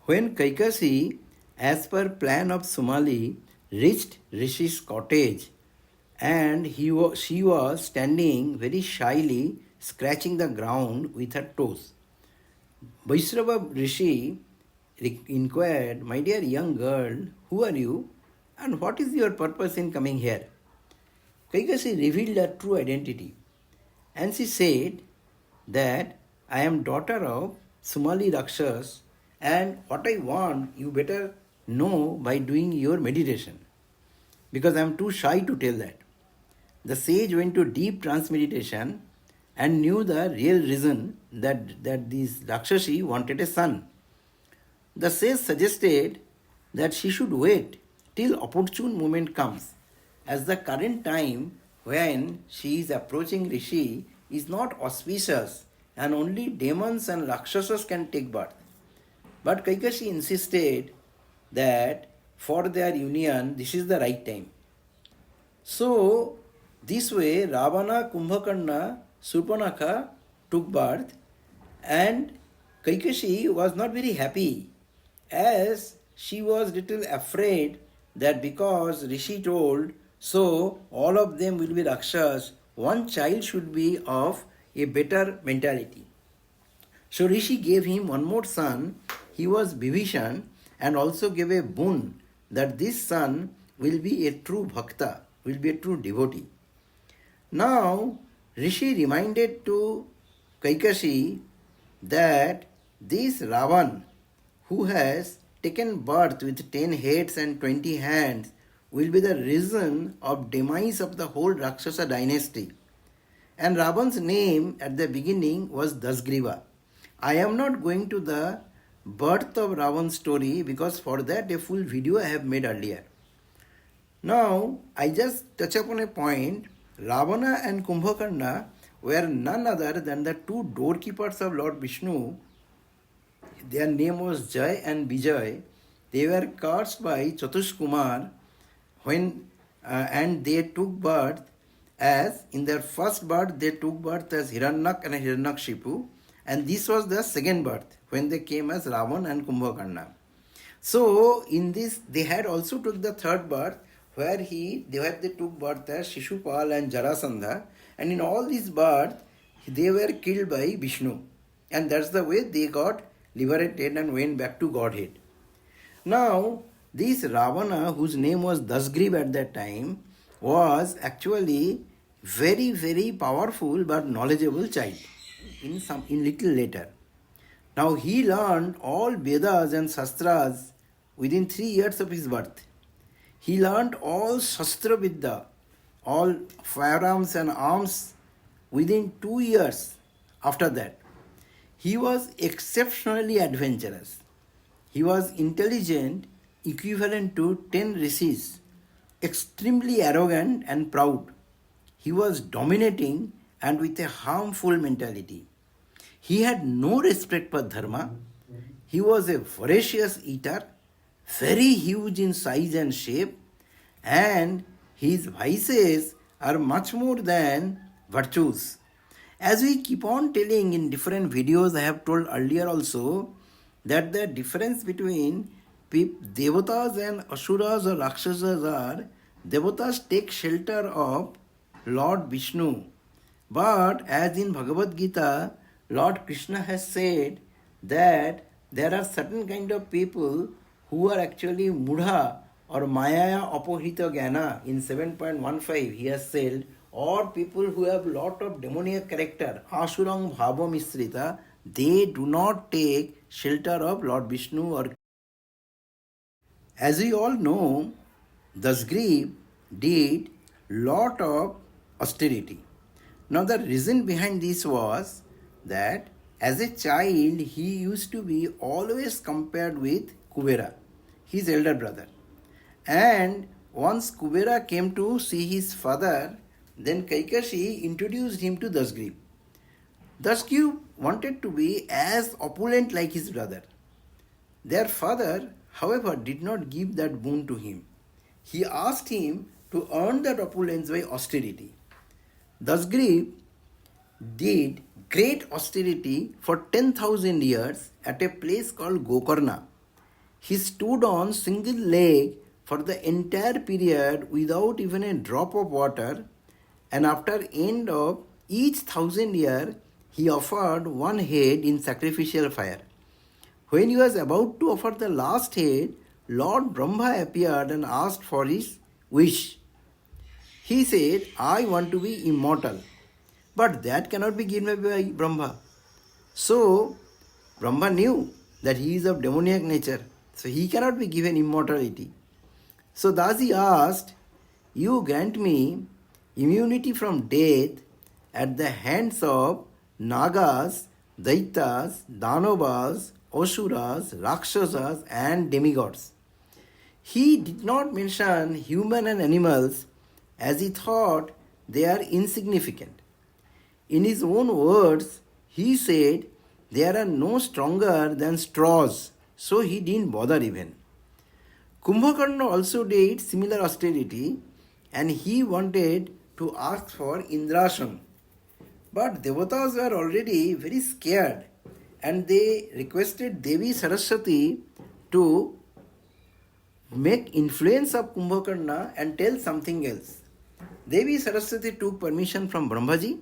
When Kaikasi, as per plan of Sumali, reached Rishi's cottage, and she was standing very shyly, scratching the ground with her toes. Vaishrava Rishi inquired, "My dear young girl, who are you, and what is your purpose in coming here?" Kaikasi revealed her true identity, and she said that I am daughter of Sumali Rakshas, and what I want you better know by doing your meditation, because I am too shy to tell that. The sage went to deep trance meditation and knew the real reason that this Rakshasi wanted a son. The sage suggested that she should wait till opportune moment comes, as the current time when she is approaching Rishi is not auspicious and only demons and Rakshasas can take birth. But Kaikashi insisted that for their union this is the right time. So, this way Ravana, Kumbhakarna, Surpanakha took birth, and Kaikashi was not very happy, as she was little afraid that because Rishi told, so all of them will be Rakshas, one child should be of a better mentality. So Rishi gave him one more son, he was Bibhishan, and also gave a boon that this son will be a true bhakta, will be a true devotee. Now, Rishi reminded to Kaikashi that this Ravan, who has taken birth with 10 heads and 20 hands, will be the reason of demise of the whole Rakshasa dynasty. And Ravan's name at the beginning was Dasgriva. I am not going to the birth of Ravan's story, because for that a full video I have made earlier. Now, I just touch upon a point. Ravana and Kumbhakarna were none other than the two doorkeepers of Lord Vishnu. Their name was Jai and Vijay. They were cursed by Chatush Kumar and they took birth as, in their first birth, they took birth as Hiranyak and Hiranyakshipu, and this was their second birth when they came as Ravan and Kumbhakarna. So, in this, they had also took the third birth, where they took birth as Shishupal and Jarasandha, and in all these births they were killed by Vishnu, and that's the way they got liberated and went back to Godhead. Now, this Ravana, whose name was Dasgriv at that time, was actually very, very powerful but knowledgeable child in little later. Now he learned all Vedas and Shastras within 3 years of his birth. He learned all Shastra Vidya, all firearms and arms within 2 years after that. He was exceptionally adventurous. He was intelligent, equivalent to 10 rishis, extremely arrogant and proud. He was dominating and with a harmful mentality. He had no respect for dharma. He was a voracious eater, very huge in size and shape, and his vices are much more than virtues. As we keep on telling in different videos, I have told earlier also that the difference between Devatas and Asuras or Rakshasas are, Devatas take shelter of Lord Vishnu. But as in Bhagavad Gita, Lord Krishna has said that there are certain kind of people who are actually Mudha or Maya Apohita Gyana. In 7.15 he has said, or people who have lot of demoniac character, Asurang Bhava Misrita, they do not take shelter of Lord Vishnu or. As we all know, Dasgriv did lot of austerity. Now the reason behind this was that as a child he used to be always compared with Kubera, his elder brother. And once Kubera came to see his father, then Kaikashi introduced him to Dasgriv. Dasgriv wanted to be as opulent like his brother. Their father, however, did not give that boon to him. He asked him to earn that opulence by austerity. Dasgriv did great austerity for 10,000 years at a place called Gokarna. He stood on single leg for the entire period without even a drop of water, and after end of each 1,000 year, he offered one head in sacrificial fire. When he was about to offer the last head, Lord Brahma appeared and asked for his wish. He said, I want to be immortal. But that cannot be given by Brahma. So, Brahma knew that he is of demoniac nature. So, he cannot be given immortality. So, thus he asked, you grant me immunity from death at the hands of Nagas, Daitas, Danavas, Asuras, Rakshasas, and demigods. He did not mention human and animals as he thought they are insignificant. In his own words, he said, there are no stronger than straws, so he didn't bother even. Kumbhakarna also did similar austerity and he wanted to ask for Indrasan. But Devatas were already very scared and they requested Devi Saraswati to make influence of Kumbhakarna and tell something else. Devi Saraswati took permission from Brahmaji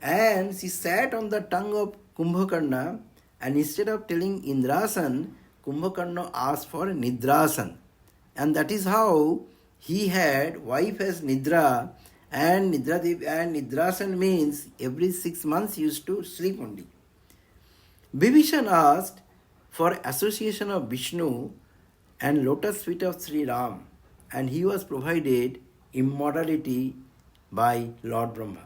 and she sat on the tongue of Kumbhakarna, and instead of telling Indrasan, Kumbhakarna asked for Nidrasan. And that is how he had wife as Nidra, and Nidrasan means every 6 months he used to sleep only. Bibhishan asked for association of Vishnu and lotus feet of Sri Ram, and he was provided immortality by Lord Brahma.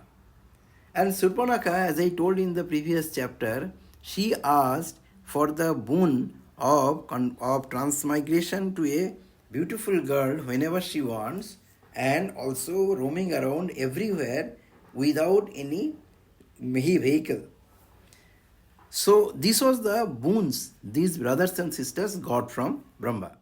And Surpanakha, as I told in the previous chapter, she asked for the boon of transmigration to a beautiful girl whenever she wants, and also roaming around everywhere without any vehicle. So this was the boons these brothers and sisters got from Brahma.